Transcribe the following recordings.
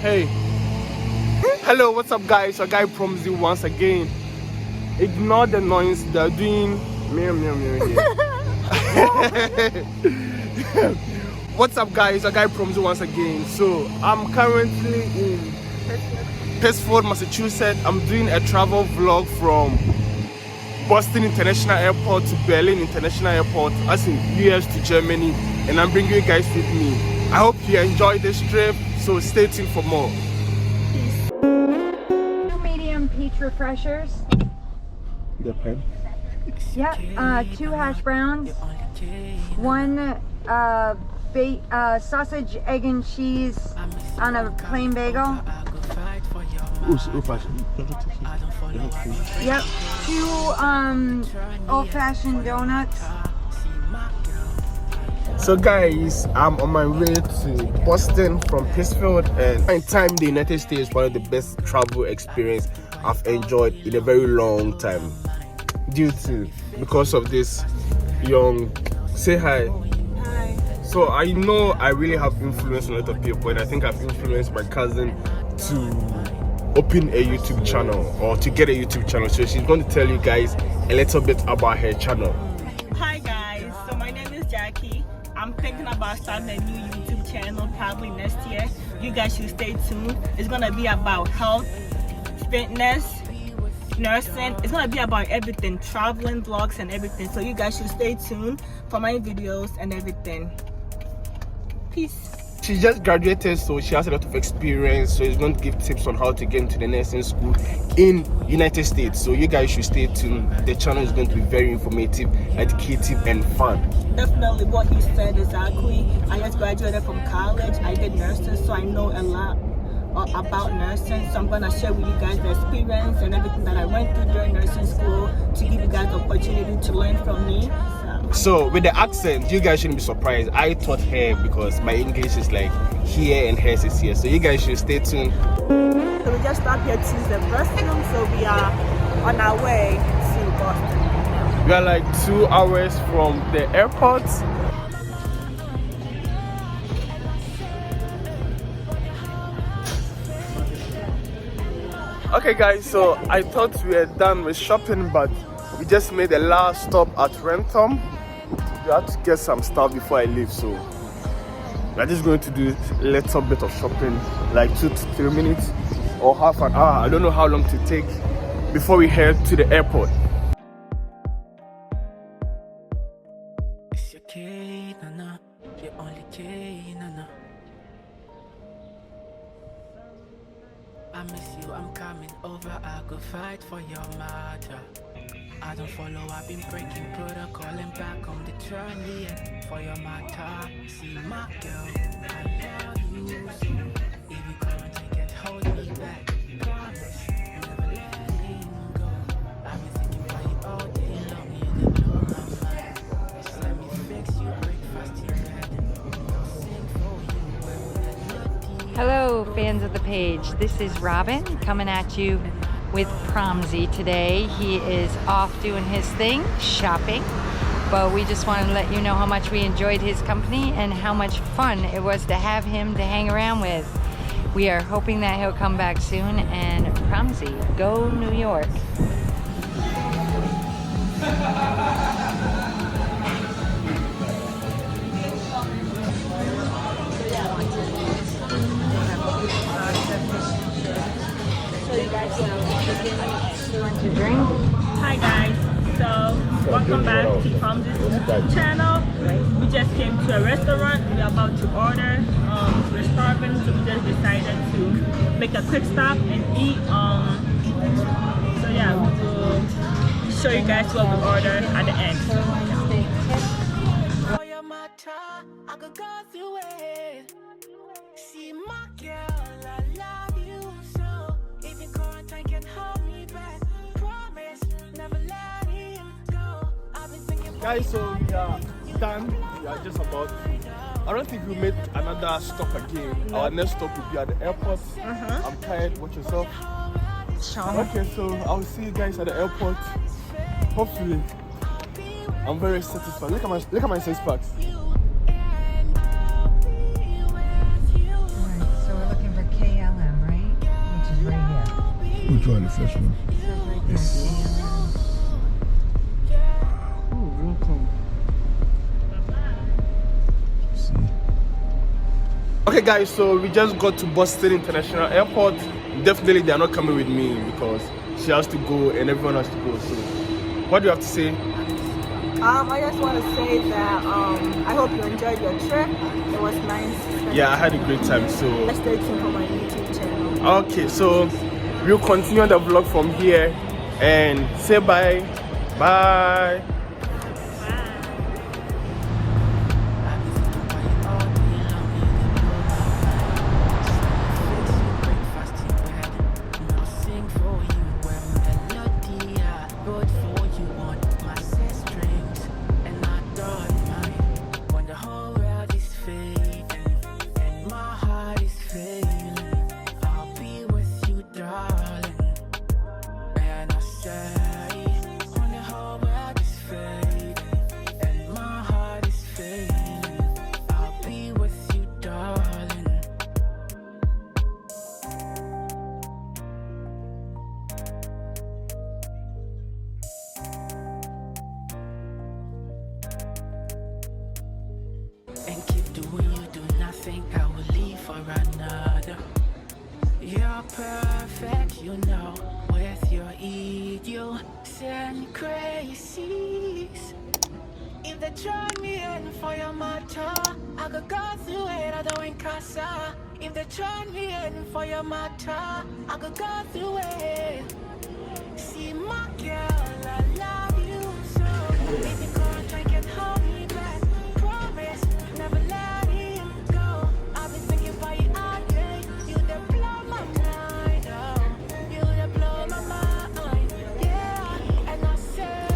Hey. Hello, what's up guys? Your guy Promzy once again. Ignore the noise, they're doing meow meow meow here. What's up guys? Your guy Promzy once again. So I'm currently in Pittsford, Massachusetts. I'm doing a travel vlog from Boston International Airport to Berlin International Airport, as in US to Germany, and I'm bringing you guys with me. I hope you enjoy this trip, so stay tuned for more. Peace. 2 medium peach refreshers. The pen? Yep, 2 hash browns, 1 sausage, egg and cheese on a plain bagel. Yep, 2 old-fashioned donuts. So guys, I'm on my way to Boston from Pittsfield, and my time in the United States is one of the best travel experience I've enjoyed in a very long time. Because of this young, say hi. Hi. So I know I really have influenced a lot of people, and I think I've influenced my cousin to open a YouTube channel, or to get a YouTube channel. So she's going to tell you guys a little bit about her channel. Hi guys, so my name is Jackie. I'm thinking about starting a new YouTube channel probably next year. You guys should stay tuned. It's gonna be about health, fitness, nursing. It's gonna be about everything, traveling, vlogs and everything. So you guys should stay tuned for my videos and everything. Peace. She just graduated, so she has a lot of experience, so she's going to give tips on how to get into the nursing school in United States. So you guys should stay tuned. The channel is going to be very informative, educative and fun. Definitely what he said exactly. I just graduated from college. I did nursing, so I know a lot about nursing. So I'm going to share with you guys the experience and everything that I went through during nursing school to give you guys the opportunity to learn from me. So with the accent, you guys shouldn't be surprised. I taught her because my English is like here and hers is here. So you guys should stay tuned. So we just stopped here to use the restroom, so we are on our way to Boston. We are like 2 hours from the airport. Okay guys, so I thought we were done with shopping, but we just made a last stop at Rentham. We had to get some stuff before I leave, so we're just going to do a little bit of shopping, like 2 to 3 minutes or half an hour. I don't know how long to take before we head to the airport. I miss you, I'm coming over, I could fight for your matter. I don't follow, I've been breaking protocol and back on the journey for your matter. See my girl, I love you so. If you currently can't hold me back, promise, never letting go. I've been thinking about you all day long, you didn't blow my mind. Just let me fix you, breakfast in bed. I'll sing for you when we're Hello fans of the page, this is Robin coming at you with Promzy today. He is off doing his thing, shopping, but we just wanted to let you know how much we enjoyed his company and how much fun it was to have him to hang around with. We are hoping that he'll come back soon, and Promzy, go New York. To drink. Hi guys, so welcome back to Promzy's channel. We just came to a restaurant. We're about to order. We're starving, so we just decided to make a quick stop and eat. So yeah, we will show you guys what we ordered at the end. for your matter, I could go through it. See my girl, I love you so. Even quarantine can hold me back. Promise, never let him go. I've been thinking Guys, so we are done. We are just about to. I don't think we'll make another stop again. Our next stop will be at the airport. I'm tired. Watch yourself. Okay, so I'll see you guys at the airport. Hopefully. I'm very satisfied. Look at my 6 packs. Alright, so we're looking for KL Enjoy the festival. Yes. See. Okay guys, so we just got to Boston International Airport. Definitely they are not coming with me because she has to go and everyone has to go. So what do you have to say? I just want to say that I hope you enjoyed your trip. It was nice. Yeah, I had a great time. So Stay tuned for my YouTube channel. okay, so we'll continue the vlog from here and say bye. Bye. And keep doing you do nothing, I will leave for another. You're perfect, you know, with your idiots and crazies. If they try me in for your matter, I could go through it, I don't in casa. If they try me in for your matter, I could go through it. See my girl, I love you so. If you can't drink and hold me back, promise never let him go. I've been thinking about you all day. You that blow my mind, oh. You that blow my mind, yeah. And I say,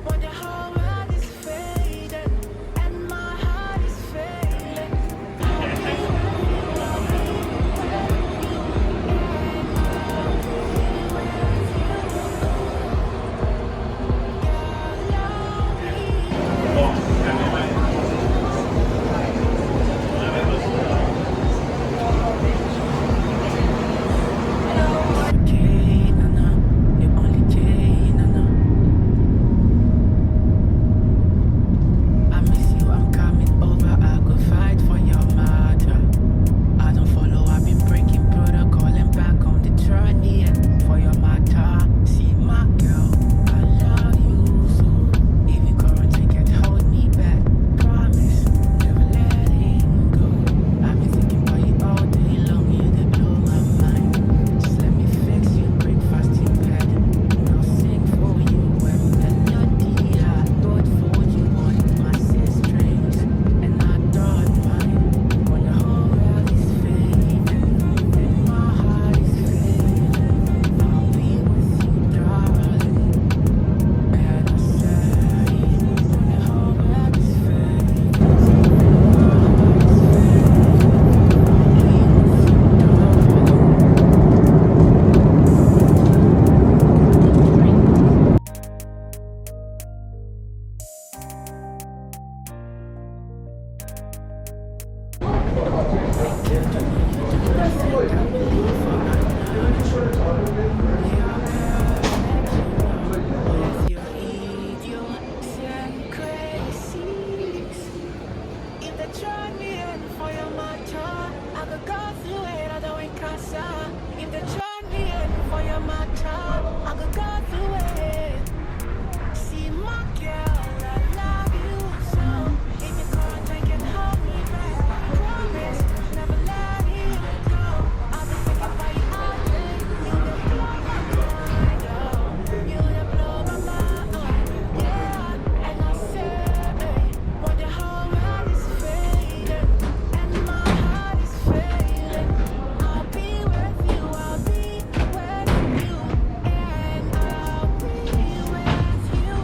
when the whole world is fading and my heart is failing, I'll be with you, I'll be with you, and I'll be with you.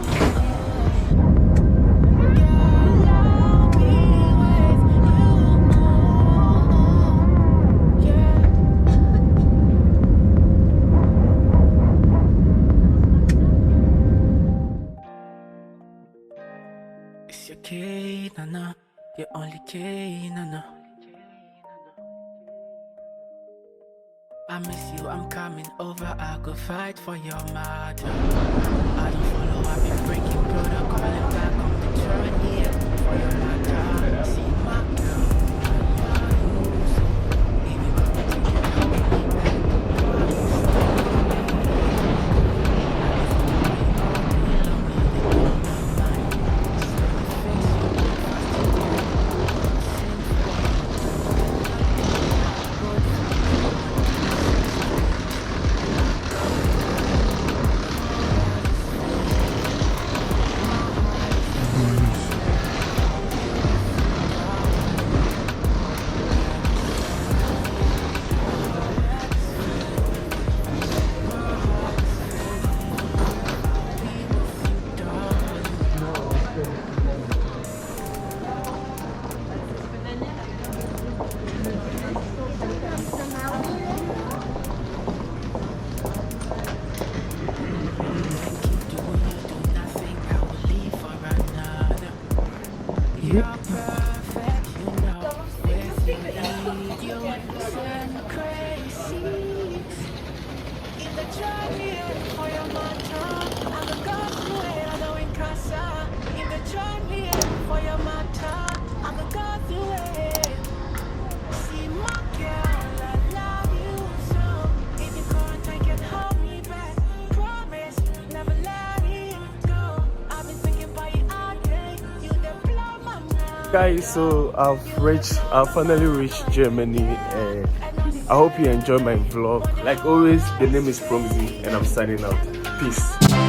It's your key, nana. Your only key, nana. I miss you, I'm coming over, I could fight for your mother. I don't follow, I've been breaking protocol and back on the journey for your mother. See my girl, I love you so. Baby, come and take it home with me back. Promise. You're perfect, you know. With you, idiots and crazies. In the journey for your matter, I'm a god through it, I know in casa. In the journey for your matter, I'm a god through it. See my girl, I love you so. If you can't take it, hold me back. Promise, never let it go. I've been thinking about you all day. You the blow my mind. Guys, so I've finally reached Germany. I hope you enjoy my vlog. Like always, the name is Promzy and I'm signing out. Peace.